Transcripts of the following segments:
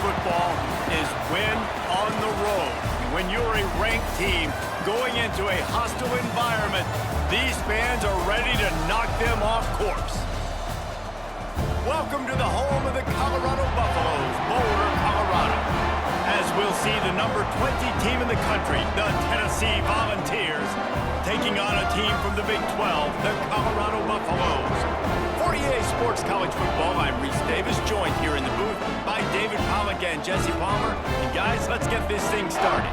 football is win on the road. When you're a ranked team going into a hostile environment, these fans are ready to knock them off course. Welcome to the home of the Colorado Buffaloes, Boulder, Colorado. As we'll see the number 20 team in the country, the Tennessee Volunteers, taking on a team from the Big 12, the Colorado Buffaloes. For EA Sports College Football, I'm Reese Davis, joined here in the booth by David Pollack and Jesse Palmer. And guys, let's get this thing started.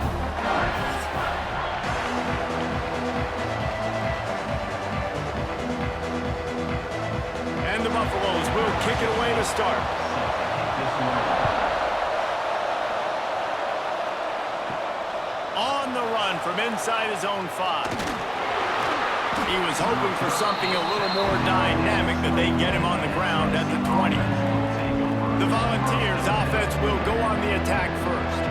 And the Buffaloes will kick it away to start. On the run from inside his own 5. He was hoping for something a little more dynamic, that they get him on the ground at the 20. The Volunteers offense will go on the attack first.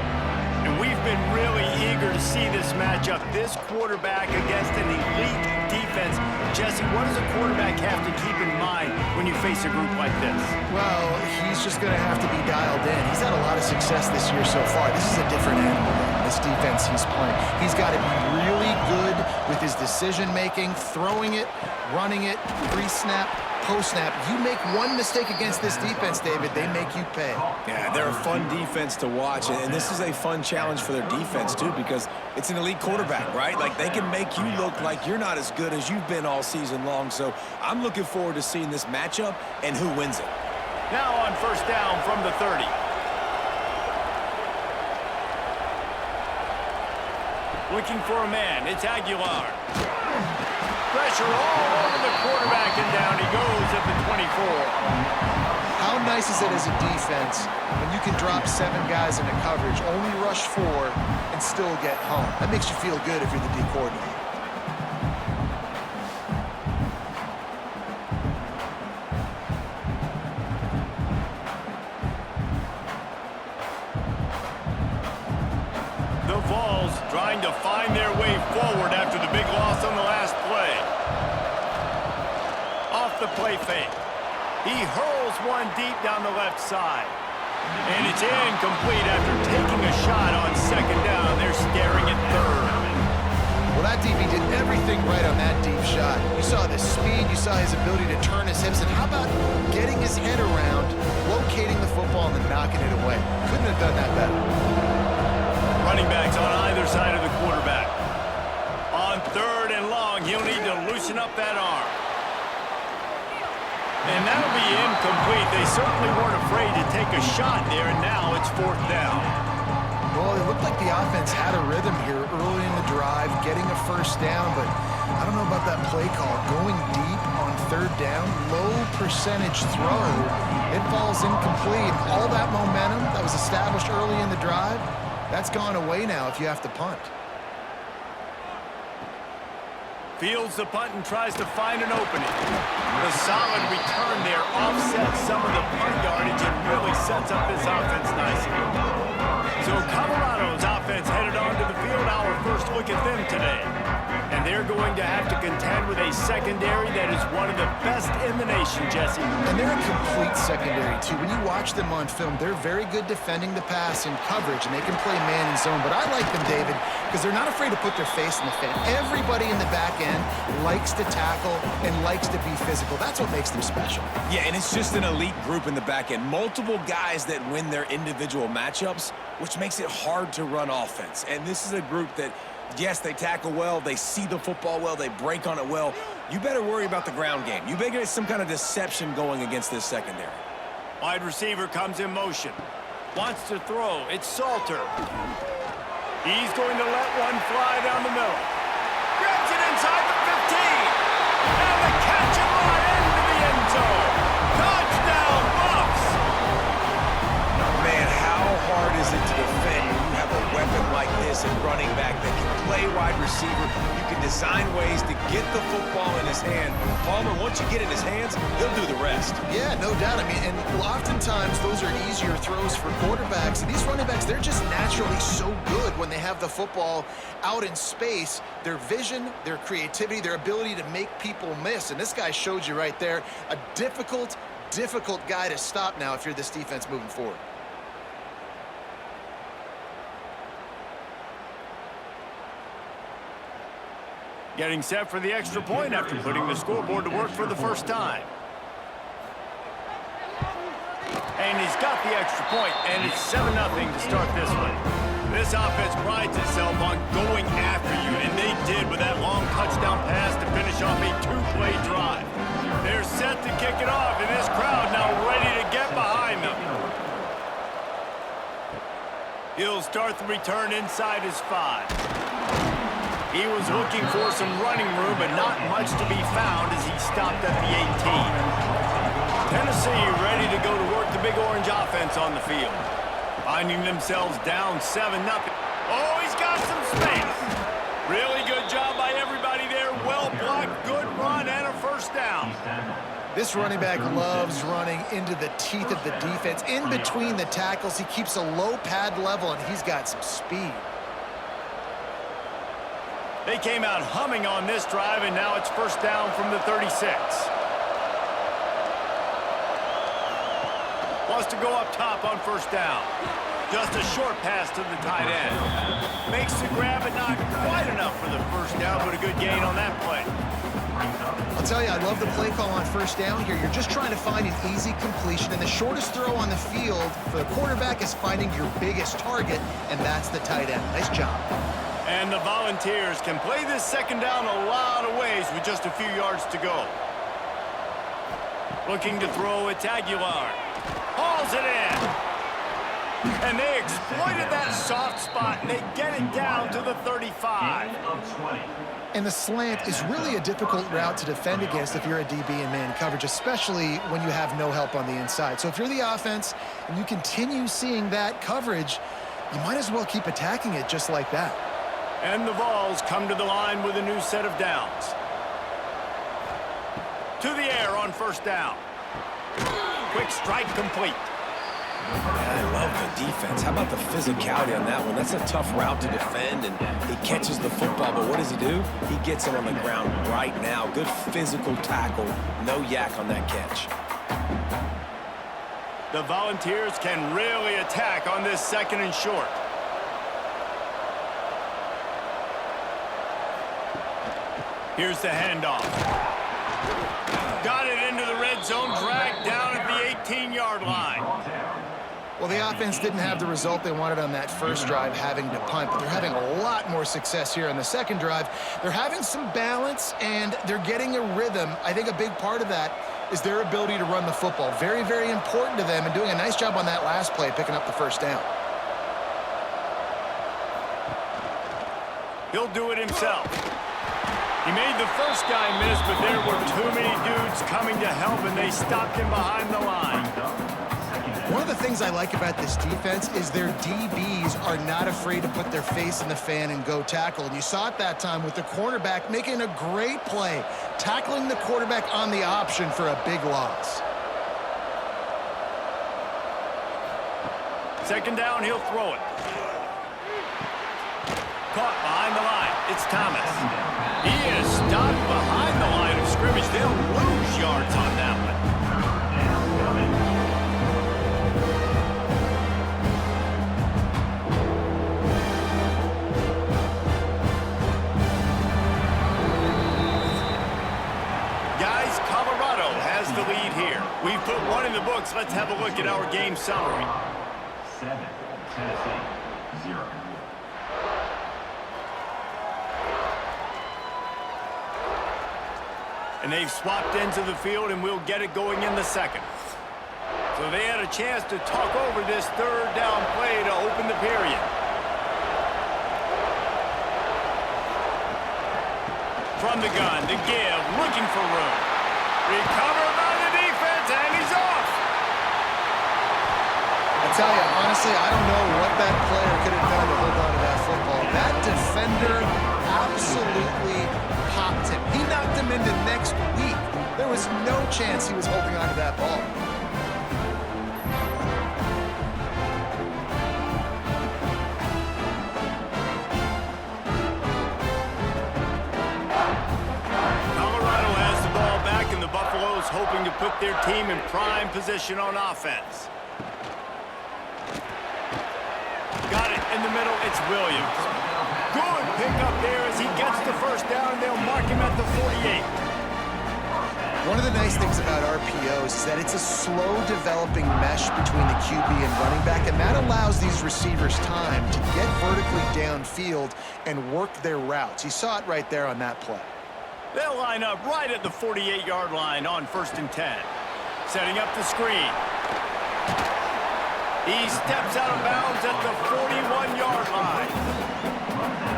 And we've been really eager to see this matchup, this quarterback against an elite defense. Jesse, what does a quarterback have to keep in mind when you face a group like this? Well, he's just going to have to be dialed in. He's had a lot of success this year so far. This is a different animal, this defense he's playing. He's got to be really good with his decision-making, throwing it, running it, pre-snap, post-snap. You make one mistake against this defense, David, they make you pay. Yeah, they're a fun defense to watch, and this is a fun challenge for their defense, too, because it's an elite quarterback, right? Like, they can make you look like you're not as good as you've been all season long, so I'm looking forward to seeing this matchup and who wins it. Now on first down from the 30. Looking for a man, it's Aguilar. Pressure all over the quarterback, and down he goes at the 24. How nice is it as a defense when you can drop 7 guys into coverage, only rush 4, and still get home? That makes you feel good if you're the D coordinator. The Vols trying to find their way forward after the big loss on the last play. Off the play fake. He hurls one deep down the left side. And it's incomplete after taking a shot on second down. They're staring at third. Well, that DB did everything right on that deep shot. You saw the speed, you saw his ability to turn his hips, and how about getting his head around, locating the football, and then knocking it away? Couldn't have done that better. Running backs on either side of the quarterback. On third and long, he'll need to loosen up that arm. And that'll be incomplete. They certainly weren't afraid to take a shot there, and now it's fourth down. Well, it looked like the offense had a rhythm here early in the drive, getting a first down, but I don't know about that play call. Going deep on third down, low percentage throw, it falls incomplete. All that momentum that was established early in the drive, that's gone away now if you have to punt. Fields the punt and tries to find an opening. The solid return there offsets some of the punt yardage and really sets up this offense nicely. So Colorado's offense headed onto the field. Our first look at them today. And they're going to have to contend with a secondary that is one of the best in the nation, Jesse. And they're a complete secondary, too. When you watch them on film, they're very good defending the pass and coverage, and they can play man and zone. But I like them, David, because they're not afraid to put their face in the fan. Everybody in the back end likes to tackle and likes to be physical. That's what makes them special. Yeah, and it's just an elite group in the back end. Multiple guys that win their individual matchups, which makes it hard to run offense. And this is a group that, yes, they tackle well, they see the football well, they break on it well. You better worry about the ground game. You better get some kind of deception going against this secondary. Wide receiver comes in motion. Wants to throw. It's Salter. He's going to let one fly down the middle. Grabs it inside the 15. And the catch and run into the end zone. Touchdown, Buffs! Man, how hard is it to defend when you have a weapon like this and running back that can play wide receiver? You can design ways to get the football in his hand. Palmer, once you get it in his hands, he'll do the rest. Yeah, no doubt. I mean, and oftentimes those are easier throws for quarterbacks. And these running backs, they're just naturally so good when they have the football out in space. Their vision, their creativity, their ability to make people miss. And this guy showed you right there, a difficult guy to stop now if you're this defense moving forward. Getting set for the extra point after putting the scoreboard to work for the first time. And he's got the extra point, and it's 7-0 to start this one. This offense prides itself on going after you, and they did with that long touchdown pass to finish off a 2-play drive. They're set to kick it off, and this crowd now ready to get behind them. He'll start the return inside his 5. He was looking for some running room, but not much to be found as he stopped at the 18. Tennessee ready to go to work the Big Orange offense on the field. Finding themselves down 7-0. Oh, he's got some space. Really good job by everybody there. Well blocked, good run, and a first down. This running back loves running into the teeth of the defense. In between the tackles, he keeps a low pad level, and he's got some speed. They came out humming on this drive, and now it's first down from the 36. Wants to go up top on first down. Just a short pass to the tight end. Makes the grab, but not quite enough for the first down, but a good gain on that play. I'll tell you, I love the play call on first down here. You're just trying to find an easy completion, and the shortest throw on the field for the quarterback is finding your biggest target, and that's the tight end. Nice job. And the Volunteers can play this second down a lot of ways with just a few yards to go. Looking to throw, it's Aguilar. Hauls it in. And they exploited that soft spot, and they get it down to the 35. And the slant is really a difficult route to defend against if you're a DB in man coverage, especially when you have no help on the inside. So if you're the offense and you continue seeing that coverage, you might as well keep attacking it just like that. And the Vols come to the line with a new set of downs. To the air on first down. Quick strike complete. I love the defense. How about the physicality on that one? That's a tough route to defend, and he catches the football, but what does he do? He gets him on the ground right now. Good physical tackle. No yak on that catch. The Volunteers can really attack on this second and short. Here's the handoff. Got it into the red zone, dragged down at the 18-yard line. Well, the offense didn't have the result they wanted on that first drive, having to punt, but they're having a lot more success here on the second drive. They're having some balance, and they're getting a rhythm. I think a big part of that is their ability to run the football. Very, very important to them, and doing a nice job on that last play, picking up the first down. He'll do it himself. He made the first guy miss, but there were too many dudes coming to help, and they stopped him behind the line. One of the things I like about this defense is their DBs are not afraid to put their face in the fan and go tackle. And you saw it that time with the cornerback making a great play, tackling the quarterback on the option for a big loss. Second down, he'll throw it. Caught behind the line. It's Thomas. He is stopped behind the line of scrimmage. They'll lose yards on that one. Guys, Colorado has the lead here. We've put one in the books. Let's have a look at our game summary. 7, Tennessee, 0. And they've swapped into the field, and we'll get it going in the second. So they had a chance to talk over this third down play to open the period. From the gun to give, looking for room. Recovered by the defense, and he's off. I tell you, honestly, I don't know what that player could have done to hold on to that football. That defender absolutely popped him. He knocked him into next week. There was no chance he was holding on to that ball. Colorado has the ball back, and the Buffaloes hoping to put their team in prime position on offense. Got it in the middle. It's Williams. Good pickup there as he gets the first down, and they'll mark him at the 48. One of the nice things about RPOs is that it's a slow-developing mesh between the QB and running back, and that allows these receivers time to get vertically downfield and work their routes. You saw it right there on that play. They'll line up right at the 48-yard line on 1st and 10. Setting up the screen. He steps out of bounds at the 41-yard line.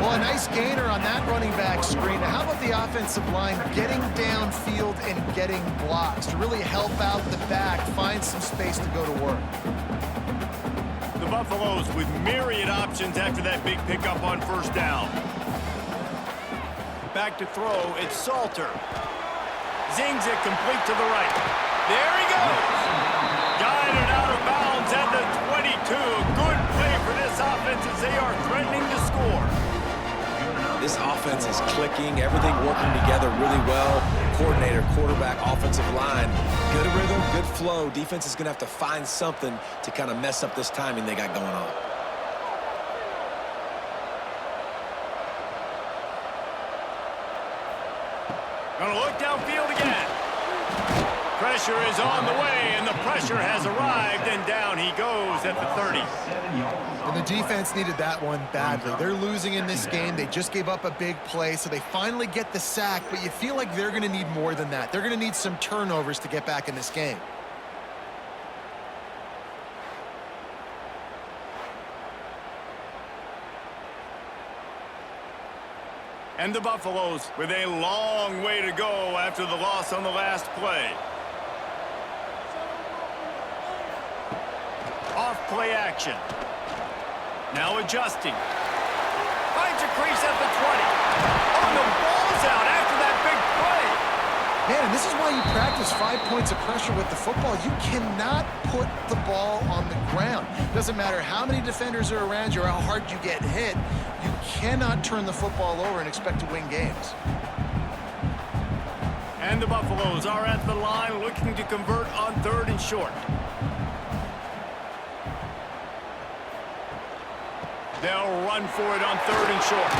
Well, a nice gainer on that running back screen. Now, how about the offensive line getting downfield and getting blocks to really help out the back, find some space to go to work? The Buffaloes with myriad options after that big pickup on 1st down. Back to throw, it's Salter. Zings it complete to the right. There he goes. Guided out of bounds at the 22. Good play for this offense as they are threatening to score. This offense is clicking, everything working together really well. Coordinator, quarterback, offensive line. Good rhythm, good flow. Defense is going to have to find something to kind of mess up this timing they got going on. Gonna look downfield again. Pressure is on the way, and the pressure has arrived, and down he goes at the 30. And the defense needed that one badly. They're losing in this game. They just gave up a big play, so they finally get the sack, but you feel like they're going to need more than that. They're going to need some turnovers to get back in this game. And the Buffaloes with a long way to go after the loss on the last play. Off play action. Now adjusting. Finds a crease at the 20. Oh, the ball's out after that big play. Man, and this is why you practice 5 points of pressure with the football. You cannot put the ball on the ground. Doesn't matter how many defenders are around you or how hard you get hit. You cannot turn the football over and expect to win games. And the Buffaloes are at the line looking to convert on 3rd and short. They'll run for it on 3rd and short.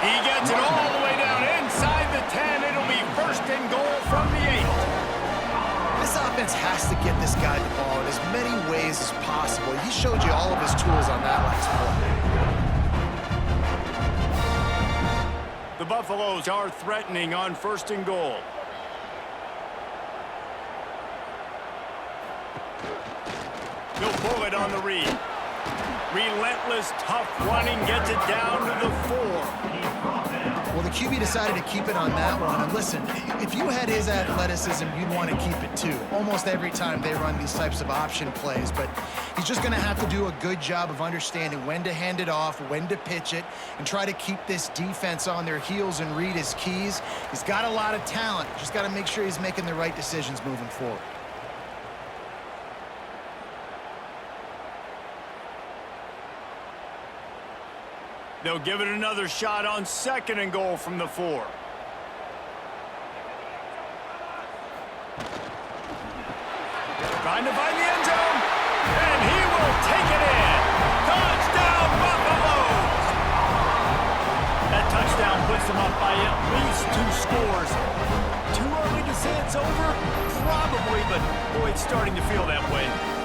He gets it all the way down inside the 10. It'll be 1st and goal from the 8. This offense has to get this guy the ball in as many ways as possible. He showed you all of his tools on that last play. The Buffaloes are threatening on 1st and goal. He'll pull it on the read. Relentless, tough running gets it down to the 4. Well, the QB decided to keep it on that one. And listen, if you had his athleticism, you'd want to keep it too. Almost every time they run these types of option plays. But he's just going to have to do a good job of understanding when to hand it off, when to pitch it, and try to keep this defense on their heels and read his keys. He's got a lot of talent. Just got to make sure he's making the right decisions moving forward. They'll give it another shot on 2nd and goal from the 4. Trying to find the end zone, and he will take it in. Touchdown, Buffaloes! That touchdown puts them up by at least 2 scores. Too early to say it's over? Probably, but boy, it's starting to feel that way.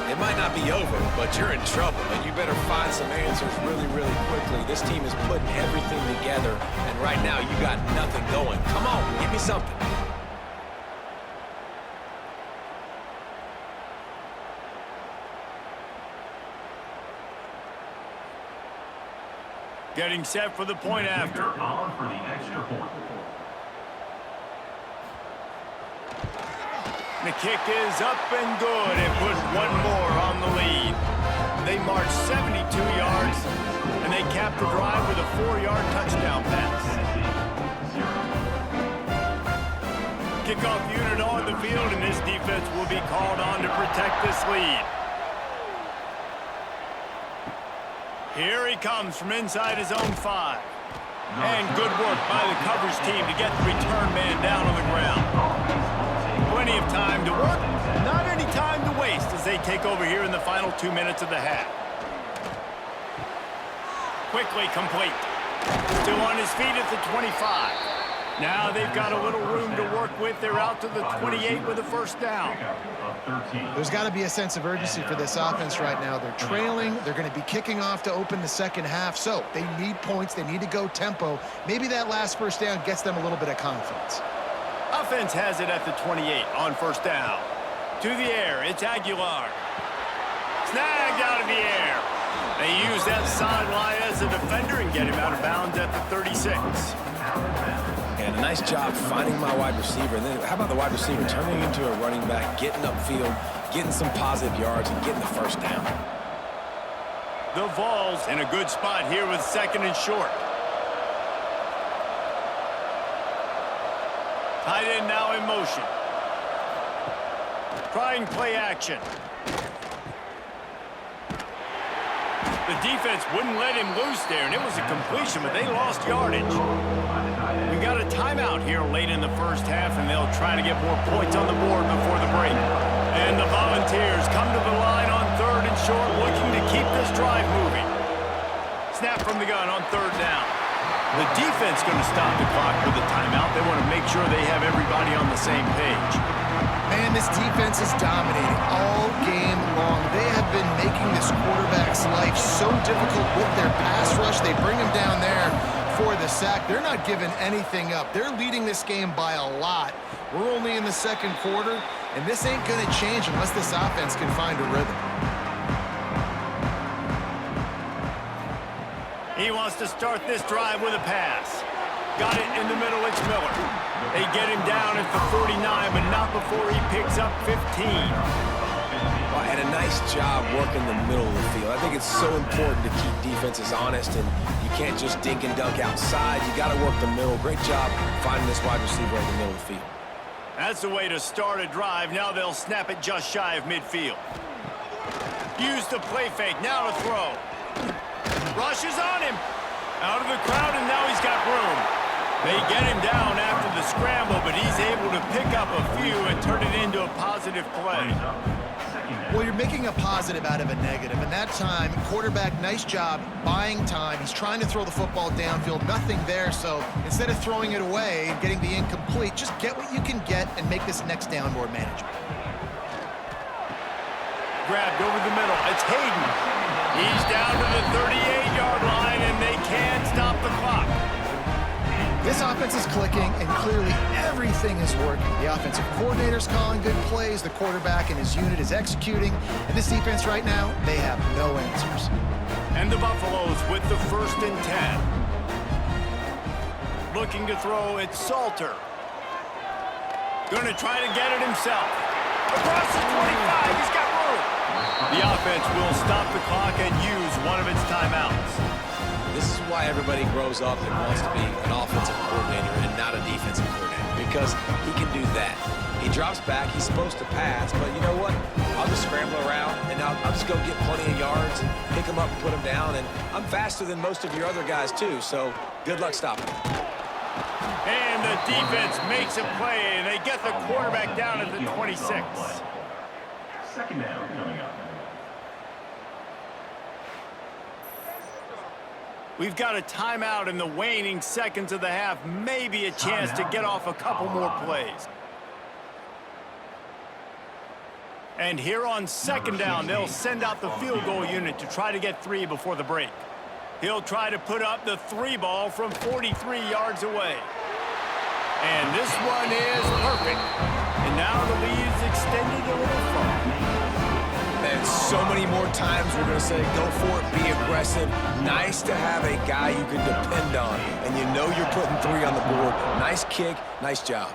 It might not be over, but you're in trouble, and you better find some answers really, really quickly. This team is putting everything together, and right now you got nothing going. Come on, give me something. Getting set for the point after. On for the extra point. The kick is up and good and put one more on the lead. They march 72 yards, and they cap the drive with a 4-yard touchdown pass. Kickoff unit on the field, and this defense will be called on to protect this lead. Here he comes from inside his own 5. And good work by the coverage team to get the return man down on the ground. Plenty of time to work, not any time to waste as they take over here in the final 2 minutes of the half. Quickly complete. Still on his feet at the 25. Now they've got a little room to work with. They're out to the 28 with a first down. There's got to be a sense of urgency for this offense right now. They're trailing. They're going to be kicking off to open the second half. So they need points. They need to go tempo. Maybe that last first down gets them a little bit of confidence. Offense has it at the 28 on first down. To the air, it's Aguilar. Snagged out of the air. They use that sideline as a defender and get him out of bounds at the 36. And a nice job finding my wide receiver. And then how about the wide receiver turning into a running back, getting upfield, getting some positive yards, and getting the first down. The Vols in a good spot here with second and short. Tight end now in motion. Trying play action. The defense wouldn't let him loose there, and it was a completion, but they lost yardage. We got a timeout here late in the first half, and they'll try to get more points on the board before the break. And the Volunteers come to the line on third and short, looking to keep this drive moving. Snap from the gun on third down. The defense going to stop the clock with a timeout. They want to make sure they have everybody on the same page. Man, this defense is dominating all game long. They have been making this quarterback's life so difficult with their pass rush. They bring him down there for the sack. They're not giving anything up. They're leading this game by a lot. We're only in the second quarter, and this ain't going to change unless this offense can find a rhythm. He wants to start this drive with a pass. Got it in the middle, it's Miller. They get him down at the 49, but not before he picks up 15. Well, and a nice job working the middle of the field. I think it's so important to keep defenses honest, and you can't just dink and dunk outside. You got to work the middle. Great job finding this wide receiver in the middle of the field. That's the way to start a drive. Now they'll snap it just shy of midfield. Use the play fake, now to throw. Rushes on him. Out of the crowd, and now he's got room. They get him down after the scramble, but he's able to pick up a few and turn it into a positive play. Well, you're making a positive out of a negative, and that time, quarterback, nice job buying time. He's trying to throw the football downfield, nothing there, so instead of throwing it away and getting the incomplete, just get what you can get and make this next down more manageable. Grabbed over the middle, it's Hayden. He's down to the 38-yard line, and they can't stop the clock. This offense is clicking, and clearly everything is working. The offensive coordinator's calling good plays, the quarterback and his unit is executing, and this defense right now, they have no answers. And the Buffaloes with the 1st and 10. Looking to throw, it's Salter. Going to try to get it himself. Across the 25, he's got room. The offense will stop the clock and use one of its timeouts. This is why everybody grows up and wants to be an offensive coordinator and not a defensive coordinator, because he can do that. He drops back, he's supposed to pass, but you know what? I'll just scramble around, and I'll just go get plenty of yards, pick him up and put him down, and I'm faster than most of your other guys too, so good luck stopping him. And the defense makes a play, and they get the quarterback down at the 26. Second down coming up. We've got a timeout in the waning seconds of the half, maybe a chance to get off a couple more plays. And here on second down, they'll send out the field goal unit to try to get 3 before the break. He'll try to put up the 3 ball from 43 yards away. And this one is perfect. And now the lead is extended a little further. And so many more times we're going to say, go for it, be aggressive. Nice to have a guy you can depend on, and you know you're putting 3 on the board. Nice kick, nice job.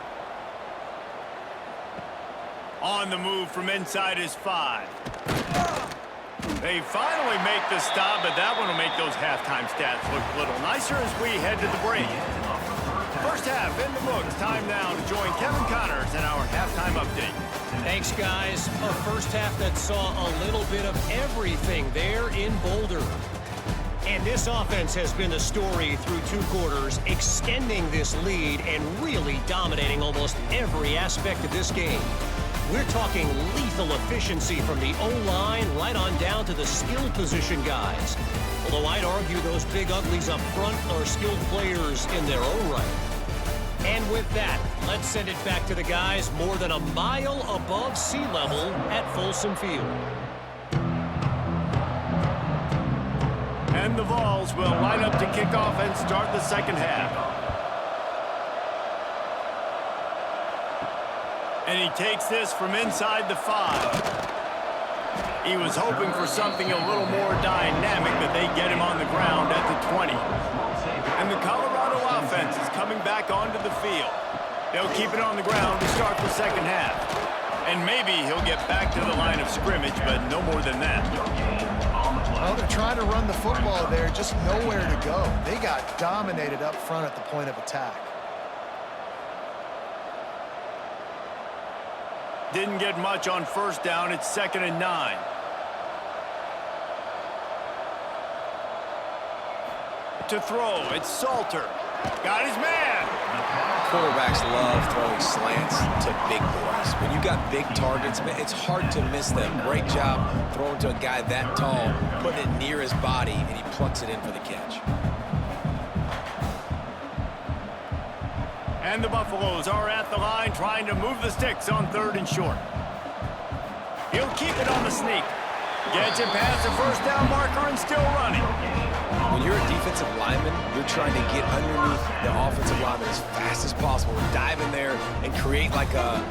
On the move from inside is 5. They finally make the stop, but that one will make those halftime stats look a little nicer as we head to the break. First half in the books. Time now to join Kevin Connors in our halftime update. Thanks, guys. A first half that saw a little bit of everything there in Boulder. And this offense has been the story through 2 quarters, extending this lead and really dominating almost every aspect of this game. We're talking lethal efficiency from the O-line right on down to the skill position guys. Well, Although I'd argue those big uglies up front are skilled players in their own right. And with that, let's send it back to the guys more than a mile above sea level at Folsom Field. And the Vols will line up to kick off and start the second half. And he takes this from inside the 5. He was hoping for something a little more dynamic, but they get him on the ground at the 20. And the Colorado offense is coming back onto the field. They'll keep it on the ground to start the second half. And maybe he'll get back to the line of scrimmage, but no more than that. Well, they're trying to run the football there, just nowhere to go. They got dominated up front at the point of attack. Didn't get much on first down. It's 2nd and 9. To throw, it's Salter. Got his man. Quarterbacks love throwing slants to big boys. When you got big targets, man, it's hard to miss them. Great job throwing to a guy that tall, putting it near his body, and he plucks it in for the catch. And the Buffaloes are at the line trying to move the sticks on 3rd and short. He'll keep it on the sneak. Gets it past the first down marker and still running. When you're a defensive lineman, you're trying to get underneath the offensive lineman as fast as possible, dive in there and create like a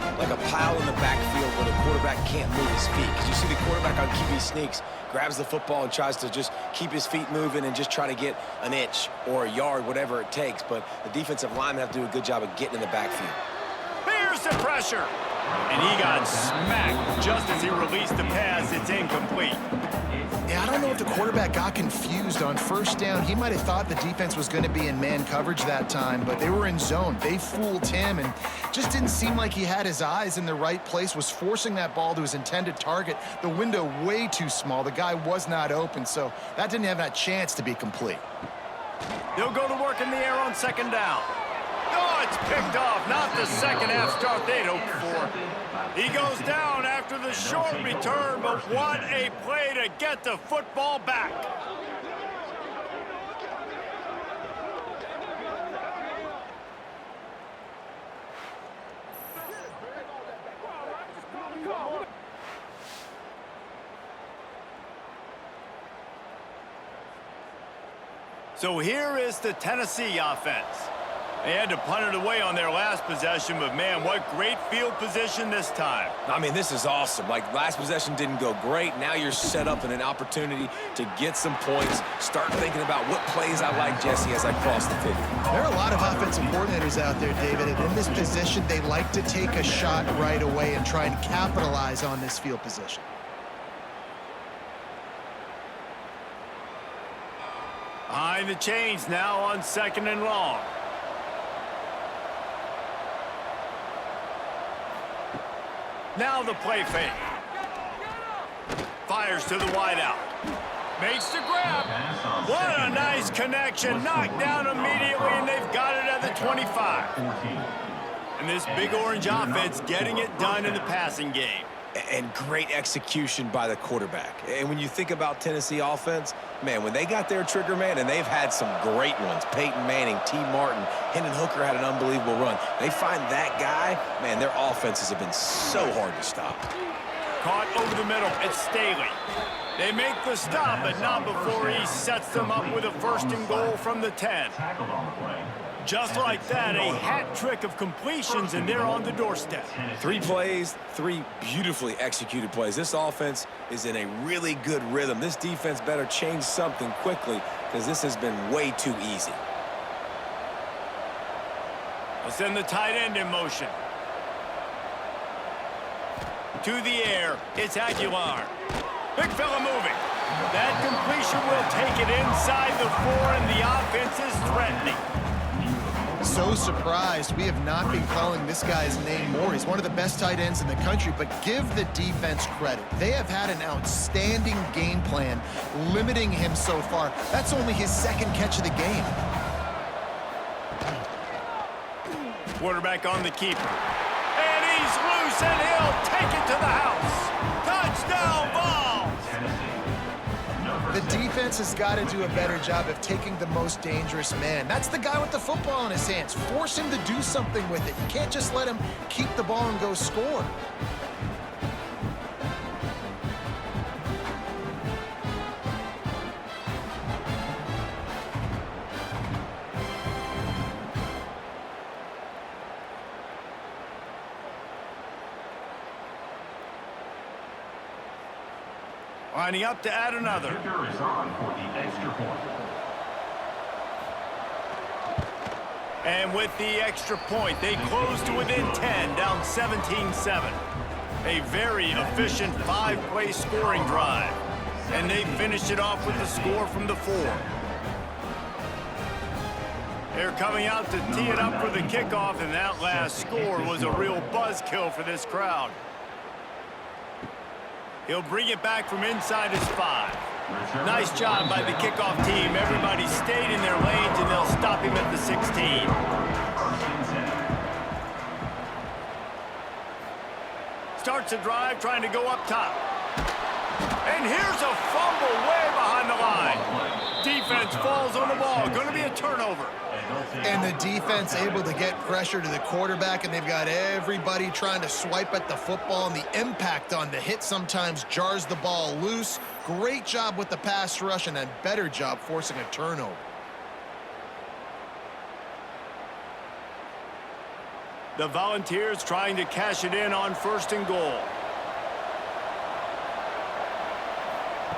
pile in the backfield where the quarterback can't move his feet. Because you see the quarterback on QB sneaks, grabs the football and tries to just keep his feet moving and just try to get an inch or a yard, whatever it takes. But the defensive linemen have to do a good job of getting in the backfield. There's the pressure. And he got smacked just as he released the pass. It's incomplete. Yeah, I don't know if the quarterback got confused on first down. He might have thought the defense was going to be in man coverage that time, but they were in zone. They fooled him and just didn't seem like he had his eyes in the right place, was forcing that ball to his intended target. The window way too small. The guy was not open, so that didn't have that chance to be complete. They'll go to work in the air on 2nd down. Oh, it's picked off. Not the second half start they'd hoped for. He goes down after the short return, but what a play to get the football back. So here is the Tennessee offense. They had to punt it away on their last possession, but man, what great field position this time. I mean, this is awesome. Like, last possession didn't go great. Now you're set up in an opportunity to get some points. Start thinking about what plays I like, Jesse, as I cross the 50. There are a lot of offensive coordinators out there, David, and in this position, they like to take a shot right away and try and capitalize on this field position. Behind the chains now on 2nd and long. Now the play fake. Fires to the wideout. Makes the grab. What a nice connection. Knocked down immediately, and they've got it at the 25. And this big orange offense getting it done in the passing game. And great execution by the quarterback. And when you think about Tennessee offense, man, when they got their trigger man, and they've had some great ones, Peyton Manning, T. Martin, Hendon Hooker had an unbelievable run. They find that guy, man, their offenses have been so hard to stop. Caught over the middle, it's Staley. They make the stop, but not before he sets them up with a 1st and goal from the 10. Just like that, a hat trick of completions, and they're on the doorstep. 3 plays, 3 beautifully executed plays. This offense is in a really good rhythm. This defense better change something quickly because this has been way too easy. They'll send the tight end in motion. To the air, it's Aguilar. Big fella moving. That completion will take it inside the 4, and the offense is threatening. So surprised we have not been calling this guy's name more. He's one of the best tight ends in the country, but give the defense credit. They have had an outstanding game plan limiting him so far. That's only his 2nd catch of the game. Quarterback on the keeper. And he's loose, and he'll take it to the house. Touchdown ball. The defense has got to do a better job of taking the most dangerous man. That's the guy with the football in his hands. Force him to do something with it. You can't just let him keep the ball and go score. Lining up to add another. Kicker is on for the extra point. And with the extra point, they close to within 10, down 17-7. A very efficient 5-play scoring drive. And they finished it off with the score from the 4. They're coming out to tee it up for the kickoff, and that last score was a real buzzkill for this crowd. He'll bring it back from inside his 5. Nice job by the kickoff team. Everybody stayed in their lanes, and they'll stop him at the 16. Starts a drive, trying to go up top. And here's a fumble way behind the line. Defense falls on the ball. Going to be a turnover. And the defense able to get pressure to the quarterback, and they've got everybody trying to swipe at the football, and the impact on the hit sometimes jars the ball loose. Great job with the pass rush, and a better job forcing a turnover. The Volunteers trying to cash it in on 1st and goal.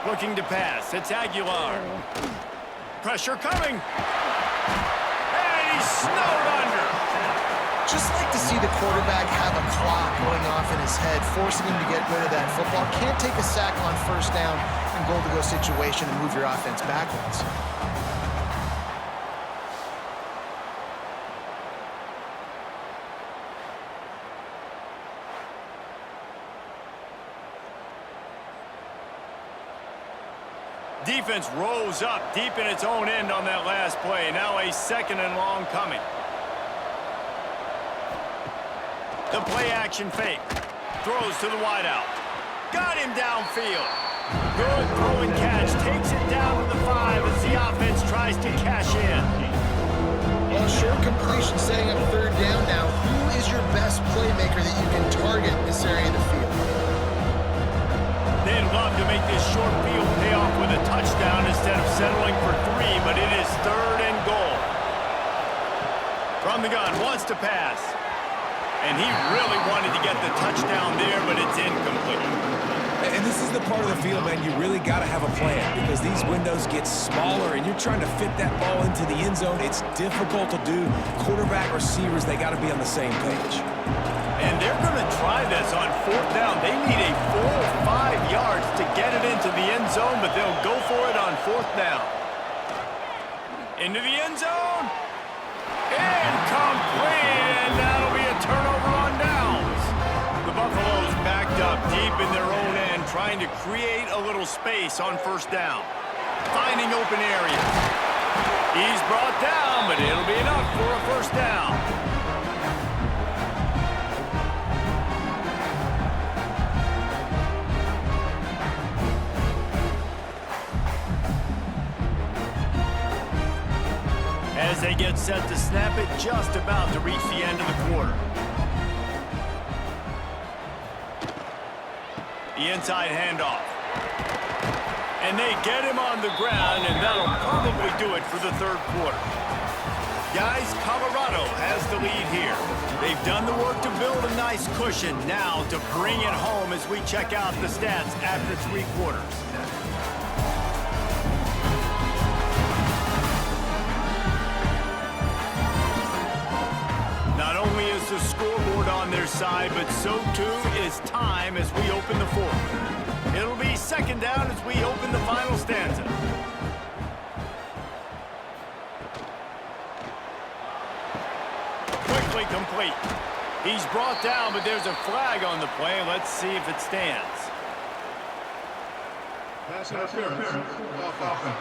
Looking to pass. It's Aguilar. Pressure coming. And he's snowed under. Just like to see the quarterback have a clock going off in his head, forcing him to get rid of that football. Can't take a sack on 1st down and goal-to-go situation and move your offense backwards. Defense rose up deep in its own end on that last play. Now a 2nd and long coming. The play action fake. Throws to the wideout. Got him downfield. Good throw and catch. Takes it down to the 5 as the offense tries to cash in. Well, short completion setting up 3rd down now. Who is your best playmaker that you can target in this area of the field? They'd love to make this short field pay off with a touchdown instead of settling for 3, but it is 3rd and goal. From the gun, wants to pass. And he really wanted to get the touchdown there, but it's incomplete. And this is the part of the field, man, you really got to have a plan because these windows get smaller and you're trying to fit that ball into the end zone. It's difficult to do. Quarterback, receivers, they got to be on the same page. And they're going to try this on 4th down. They need a full 5 yards to get it into the end zone, but they'll go for it on 4th down. Into the end zone. Incomplete, and that'll be a turnover on downs. The Buffaloes backed up deep in their own end, trying to create a little space on 1st down. Finding open areas. He's brought down, but it'll be enough for a 1st down. As they get set to snap it, just about to reach the end of the quarter. The inside handoff. And they get him on the ground, and that'll probably do it for the 3rd quarter. Guys, Colorado has the lead here. They've done the work to build a nice cushion. Now to bring it home as we check out the stats after 3 quarters. Not only is the scoreboard on their side, but so too is time as we open the 4th. It'll be 2nd down as we open the final stanza. Quickly complete. He's brought down, but there's a flag on the play. Let's see if it stands. Pass interference. Offense.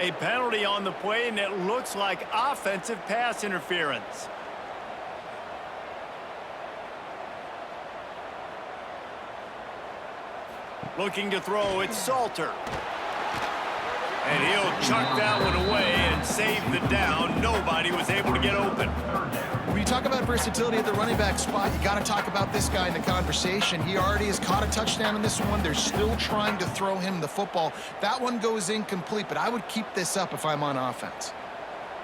A penalty on the play, and it looks like offensive pass interference. Looking to throw, it's Salter. And he'll chuck that one away and save the down. Nobody was able to get open. When you talk about versatility at the running back spot, you got to talk about this guy in the conversation. He already has caught a touchdown in this one. They're still trying to throw him the football. That one goes incomplete, but I would keep this up if I'm on offense.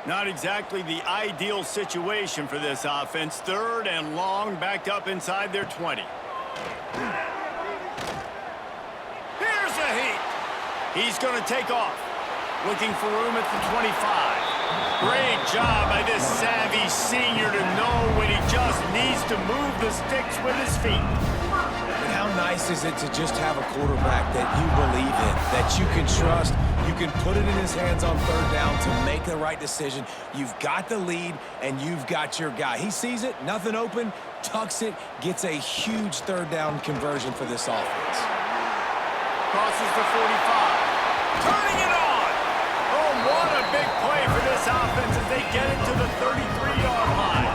Not exactly the ideal situation for this offense. 3rd and long, backed up inside their 20. Here's a heat. He's going to take off. Looking for room at the 25. Great job by this savvy senior to know when he just needs to move the sticks with his feet. And how nice is it to just have a quarterback that you believe in, that you can trust, you can put it in his hands on 3rd down to make the right decision. You've got the lead, and you've got your guy. He sees it, nothing open, tucks it, gets a huge 3rd down conversion for this offense. Crosses the 45. Turning it on. Oh, what a big play for this offense as they get it to the 33-yard line.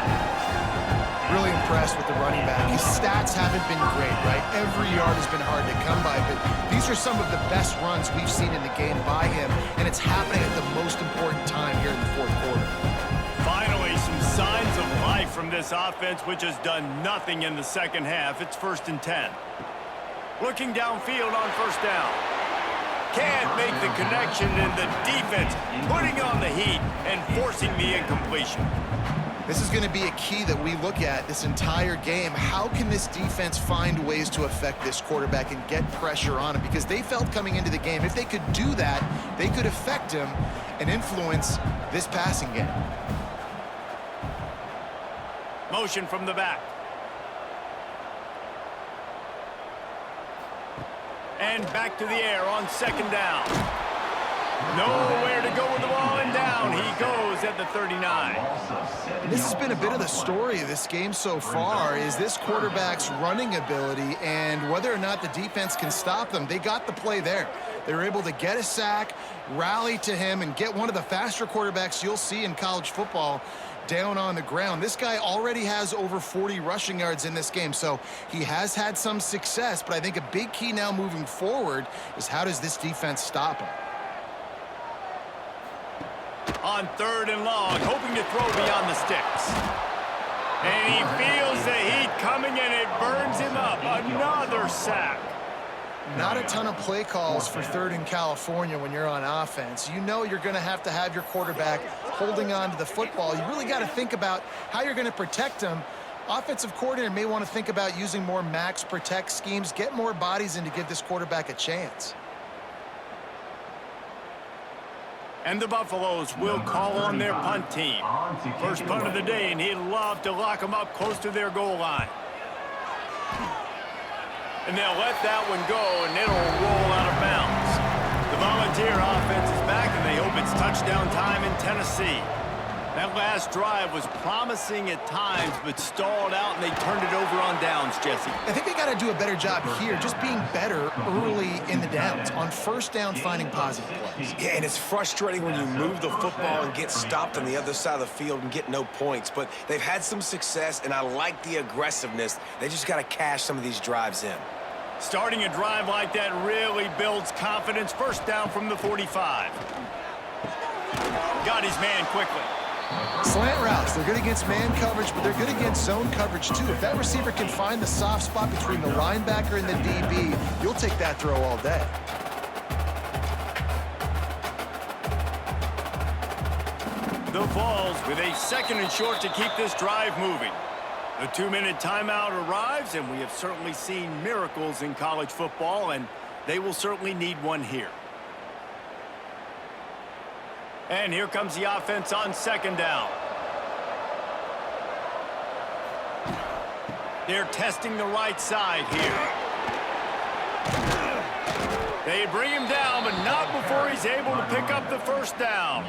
Really impressed with the running back. His stats haven't been great, right? Every yard has been hard to come by, but these are some of the best runs we've seen in the game by him, and it's happening at the most important time here in the 4th quarter. Finally, some signs of life from this offense, which has done nothing in the second half. It's 1st and 10. Looking downfield on 1st down. Can't make the connection, and the defense putting on the heat and forcing the incompletion. This is going to be a key that we look at this entire game. How can this defense find ways to affect this quarterback and get pressure on him? Because they felt coming into the game, if they could do that, they could affect him and influence this passing game. Motion from the back. And back to the air on 2nd down. Nowhere to go with the ball, and down he goes at the 39. This has been a bit of the story of this game so far, is this quarterback's running ability and whether or not the defense can stop them. They got the play there. They were able to get a sack, rally to him, and get one of the faster quarterbacks you'll see in college football down on the ground. This guy already has over 40 rushing yards in this game, so he has had some success, but I think a big key now moving forward is how does this defense stop him? On 3rd and long, hoping to throw beyond the sticks. And he feels the heat coming, and it burns him up. Another sack. Not a ton of play calls for 3rd in California when you're on offense. You know you're going to have your quarterback holding on to the football. You really got to think about how you're going to protect him. Offensive coordinator may want to think about using more max protect schemes, get more bodies in to give this quarterback a chance. And the Buffaloes will call on their punt team. First punt of the day, and he'd love to lock them up close to their goal line. And they'll let that one go, and it'll roll out of bounds. The Volunteer offense is back, and they hope it's touchdown time in Tennessee. That last drive was promising at times, but stalled out, and they turned it over on downs, Jesse. I think they got to do a better job here, just being better early in the downs. On 1st down, finding positive plays. Yeah, and it's frustrating when you move the football and get stopped on the other side of the field and get no points. But they've had some success, and I like the aggressiveness. They just got to cash some of these drives in. Starting a drive like that really builds confidence. 1st down from the 45. Got his man quickly. Slant routes, they're good against man coverage, but they're good against zone coverage too. If that receiver can find the soft spot between the linebacker and the DB, you'll take that throw all day. The Vols with a 2nd and short to keep this drive moving. The 2-minute timeout arrives, and we have certainly seen miracles in college football, and they will certainly need one here. And here comes the offense on 2nd down. They're testing the right side here. They bring him down, but not before he's able to pick up the 1st down.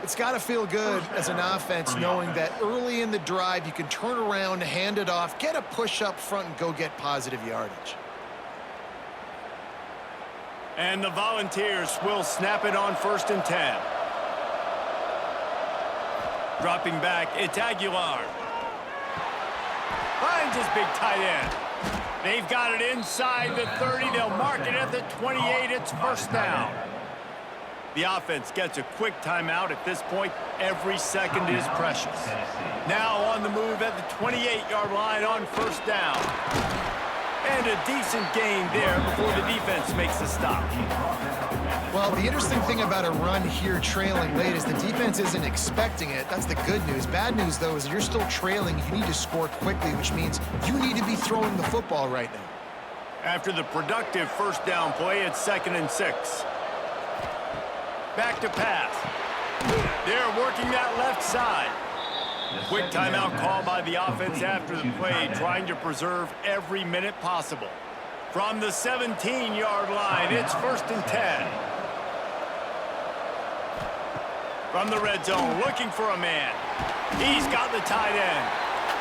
It's got to feel good as an offense knowing that early in the drive you can turn around, hand it off, get a push up front, and go get positive yardage. And the Volunteers will snap it on 1st and 10. Dropping back, it's Aguilar. Finds his big tight end. They've got it inside the 30. They'll mark it at the 28. It's first down. The offense gets a quick timeout. At this point, every second is precious. Now on the move at the 28-yard line on first down. And a decent gain there before the defense makes the stop. Well, the interesting thing about a run here trailing late is the defense isn't expecting it. That's the good news. Bad news, though, is you're still trailing. You need to score quickly, which means you need to be throwing the football right now. After the productive first down play, it's 2nd and 6. Back to pass. They're working that left side. Quick timeout call by the offense after the play, trying to preserve every minute possible. From the 17-yard line, it's 1st and 10. From the red zone, looking for a man. He's got the tight end.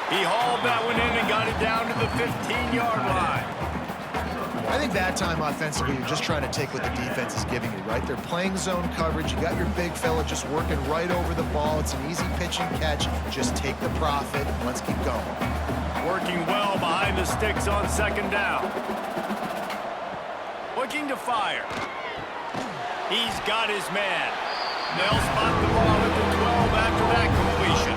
He hauled that one in and got it down to the 15-yard line. I think that time offensively, you're just trying to take what the defense is giving you, right? They're playing zone coverage. You got your big fella just working right over the ball. It's an easy pitch and catch. Just take the profit and let's keep going. Working well behind the sticks on 2nd down. Looking to fire. He's got his man. They'll spot the ball at the 12 after that completion.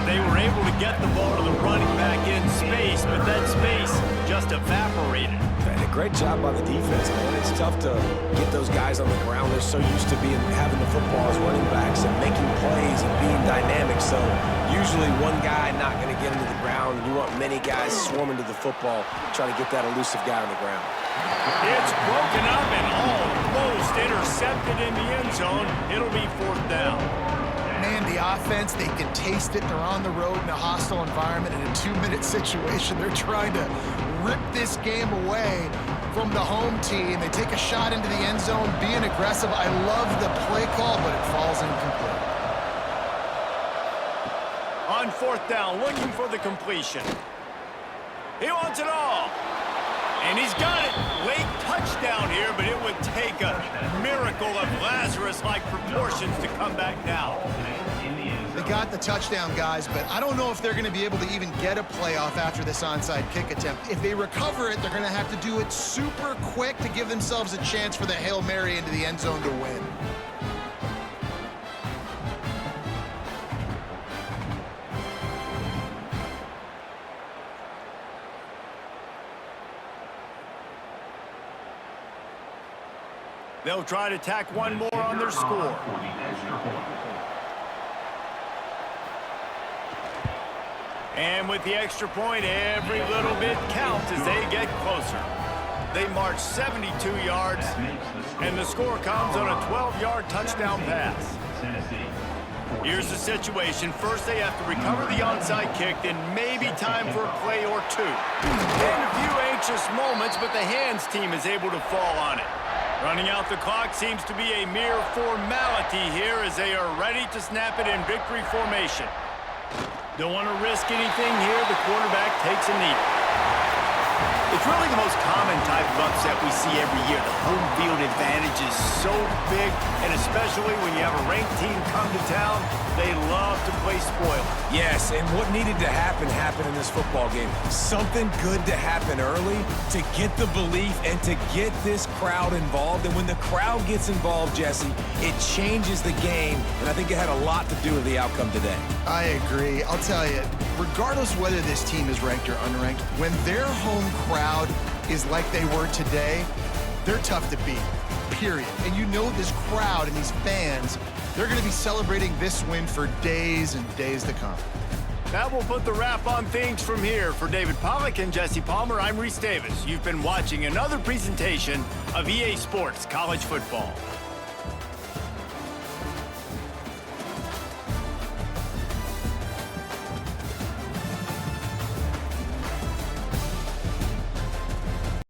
They were able to get the ball to the running back in space, but that space just evaporated. And a great job by the defense, man. It's tough to get those guys on the ground. They're so used to having the football as running backs and making plays and being dynamic. So usually one guy not going to get into the ground. You want many guys swarming to the football, try to get that elusive guy on the ground. It's broken up and almost intercepted in the end zone. It'll be 4th down. Man, the offense, they can taste it. They're on the road in a hostile environment in a 2-minute situation. They're trying to rip this game away from the home team. They take a shot into the end zone, being aggressive. I love the play call, but it falls incomplete. On 4th down, looking for the completion. He wants it all. And he's got it. Late touchdown here, but it would take a miracle of Lazarus-like proportions to come back now. They got the touchdown, guys, but I don't know if they're going to be able to even get a playoff after this onside kick attempt. If they recover it, they're going to have to do it super quick to give themselves a chance for the Hail Mary into the end zone to win. They'll try to tack one more on their score. And with the extra point, every little bit counts as they get closer. They march 72 yards, and the score comes on a 12-yard touchdown pass. Here's the situation. First, they have to recover the onside kick, then maybe time for a play or two. And a few anxious moments, but the hands team is able to fall on it. Running out the clock seems to be a mere formality here as they are ready to snap it in victory formation. Don't want to risk anything here. The quarterback takes a knee. It's really the most common type of upset we see every year. The home field advantage is so big, and especially when you have a ranked team come to town, they love to play spoiler. Yes, and what needed to happen happened in this football game. Something good to happen early to get the belief and to get this crowd involved. And when the crowd gets involved, Jesse, it changes the game, and I think it had a lot to do with the outcome today. I agree. I'll tell you, regardless whether this team is ranked or unranked, when their home crowd is like they were today, they're tough to beat, period. And you know this crowd and these fans, they're going to be celebrating this win for days and days to come. That will put the wrap on things from here. For David Pollack and Jesse Palmer, I'm Reese Davis. You've been watching another presentation of EA Sports College Football.